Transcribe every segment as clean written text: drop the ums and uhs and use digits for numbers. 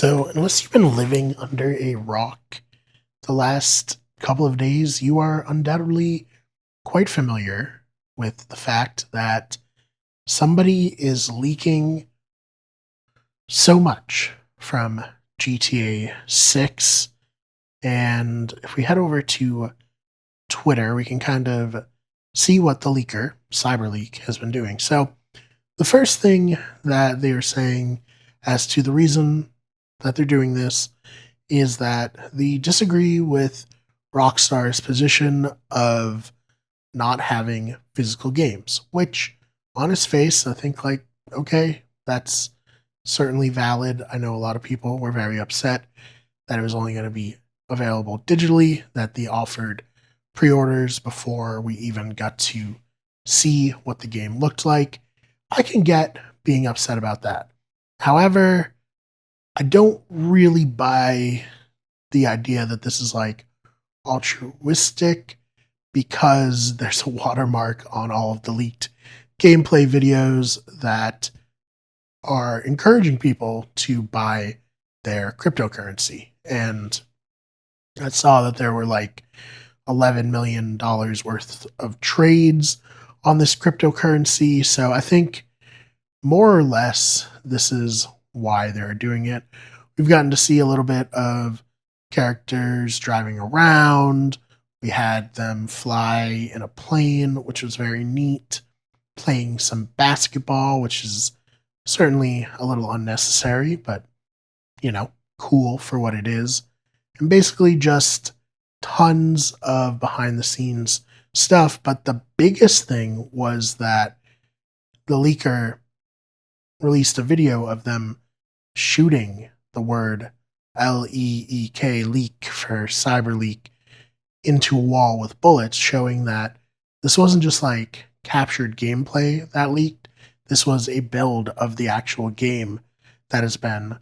So, unless you've been living under a rock the last couple of days, you are undoubtedly quite familiar with the fact that somebody is leaking so much from GTA 6. And if we head over to Twitter, we can kind of see what the leaker, CyberLeak, has been doing. So, the first thing that they are saying as to the reason that they're doing this is that they disagree with Rockstar's position of not having physical games, which on its face, I think, like, okay, that's certainly valid. I know a lot of people were very upset that it was only going to be available digitally, that they offered pre orders before we even got to see what the game looked like. I can get being upset about that. However, I don't really buy the idea that this is like altruistic because there's a watermark on all of the leaked gameplay videos that are encouraging people to buy their cryptocurrency. And I saw that there were like $11 million worth of trades on this cryptocurrency. So I think more or less this is why they're doing it. We've gotten to see a little bit of characters driving around. We had them fly in a plane, which was very neat, playing some basketball, which is certainly a little unnecessary, but, you know, cool for what it is. And basically just tons of behind the scenes stuff. But the biggest thing was that the leaker released a video of them shooting the word LEEK, leak for cyber leak, into a wall with bullets, showing that this wasn't just like captured gameplay that leaked. This was a build of the actual game that has been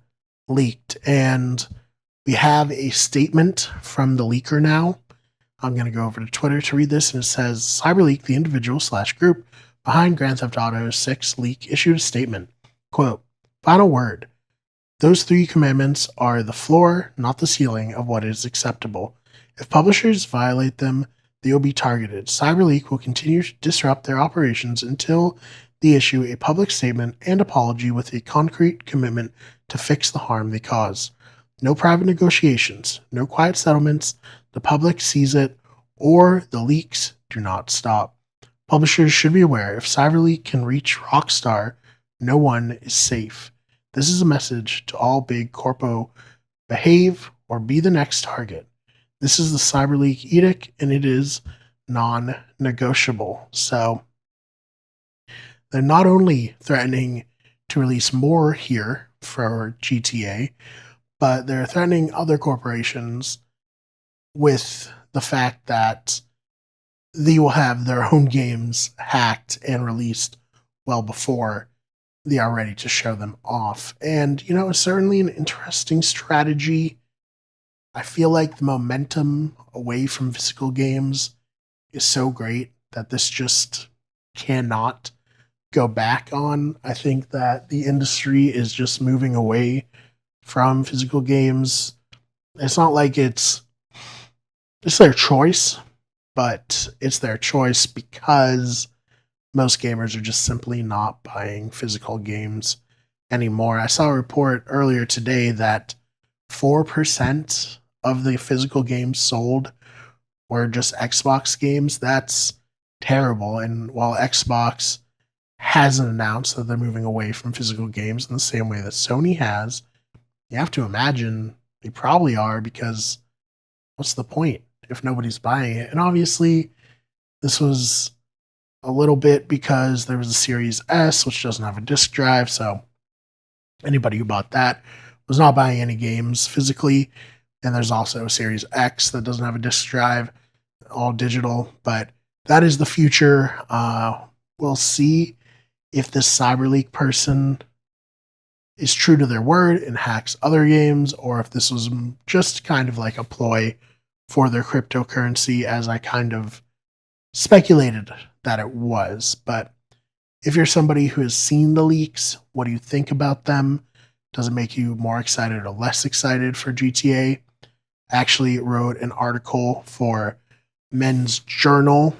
leaked. And we have a statement from the leaker now. I'm going to go over to Twitter to read this, and it says, CyberLeak, the individual / group behind Grand Theft Auto 6 leak, issued a statement. Quote, final word. Those three commandments are the floor, not the ceiling, of what is acceptable. If publishers violate them, they will be targeted. CyberLeak will continue to disrupt their operations until they issue a public statement and apology with a concrete commitment to fix the harm they cause. No private negotiations, no quiet settlements. The public sees it, or the leaks do not stop. Publishers should be aware if CyberLeak can reach Rockstar, no one is safe. This is a message to all big corpo: behave or be the next target. This is the CyberLeak edict, and it is non-negotiable. So they're not only threatening to release more here for GTA, but they're threatening other corporations with the fact that they will have their own games hacked and released well before they are ready to show them off. And, you know, it's certainly an interesting strategy. I feel like the momentum away from physical games is so great that this just cannot go back on. I think that the industry is just moving away from physical games. It's not like it's their choice, but it's their choice because most gamers are just simply not buying physical games anymore. I saw a report earlier today that 4% of the physical games sold were just Xbox games. That's terrible. And while Xbox hasn't announced that they're moving away from physical games in the same way that Sony has, you have to imagine they probably are, because what's the point if nobody's buying it? And obviously, this was a little bit because there was a Series S, which doesn't have a disc drive, so anybody who bought that was not buying any games physically. And there's also a Series X that doesn't have a disc drive, all digital, but that is the future. We'll see if this CyberLeak person is true to their word and hacks other games, or if this was just kind of like a ploy for their cryptocurrency, as I kind of speculated that it was. But if you're somebody who has seen the leaks, what do you think about them? Does it make you more excited or less excited for GTA? Actually wrote an article for Men's Journal.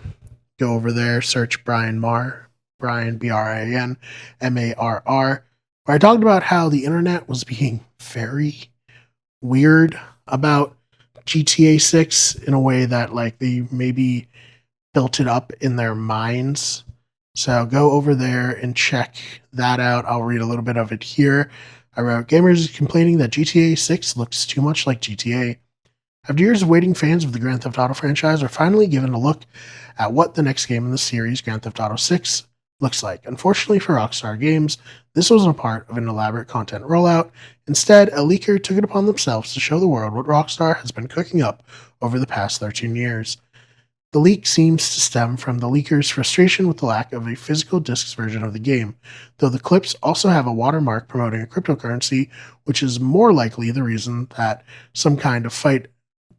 Go over there, search Brian Marr, Brian Brian Marr, where I talked about how the internet was being very weird about GTA 6 in a way that like they maybe built it up in their minds. So go over there and check that out. I'll read a little bit of it here. I wrote, gamers complaining that GTA 6 looks too much like GTA. After years of waiting, fans of the Grand Theft Auto franchise are finally given a look at what the next game in the series, Grand Theft Auto 6, looks like. Unfortunately for Rockstar Games, this wasn't a part of an elaborate content rollout. Instead, a leaker took it upon themselves to show the world what Rockstar has been cooking up over the past 13 years. The leak seems to stem from the leaker's frustration with the lack of a physical discs version of the game, though the clips also have a watermark promoting a cryptocurrency, which is more likely the reason that some kind of fight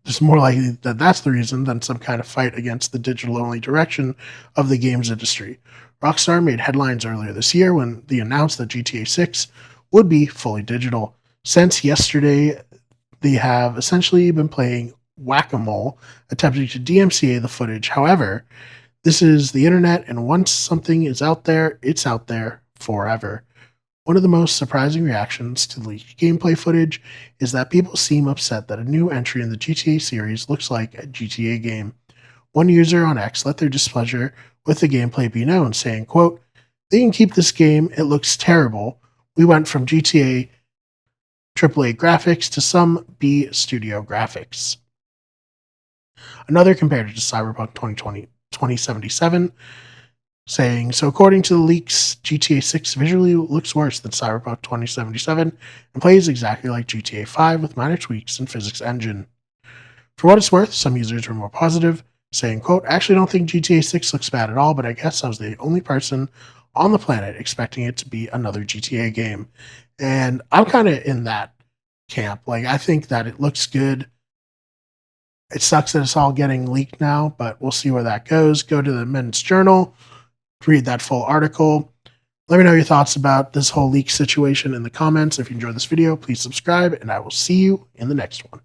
it's more likely that that's the reason than some kind of fight against the digital-only direction of the games industry. Rockstar made headlines earlier this year when they announced that GTA 6 would be fully digital. Since yesterday, they have essentially been playing whack-a-mole, attempting to DMCA the footage. However, this is the internet, and once something is out there, it's out there forever. One of the most surprising reactions to the leaked gameplay footage is that people seem upset that a new entry in the GTA series looks like a GTA game. One user on X let their displeasure with the gameplay be known, saying, quote, "They can keep this game, it looks terrible. We went from GTA AAA graphics to some B studio graphics." Another compared it to Cyberpunk 2077, saying, so according to the leaks, GTA 6 visually looks worse than Cyberpunk 2077 and plays exactly like GTA 5 with minor tweaks in physics engine. For what it's worth, some users were more positive, saying, quote, "I actually don't think GTA 6 looks bad at all, but I guess I was the only person on the planet expecting it to be another GTA game." And I'm kind of in that camp. Like, I think that it looks good. It sucks that it's all getting leaked now, but we'll see where that goes. Go to the Men's Journal, read that full article. Let me know your thoughts about this whole leak situation in the comments. If you enjoyed this video, please subscribe, and I will see you in the next one.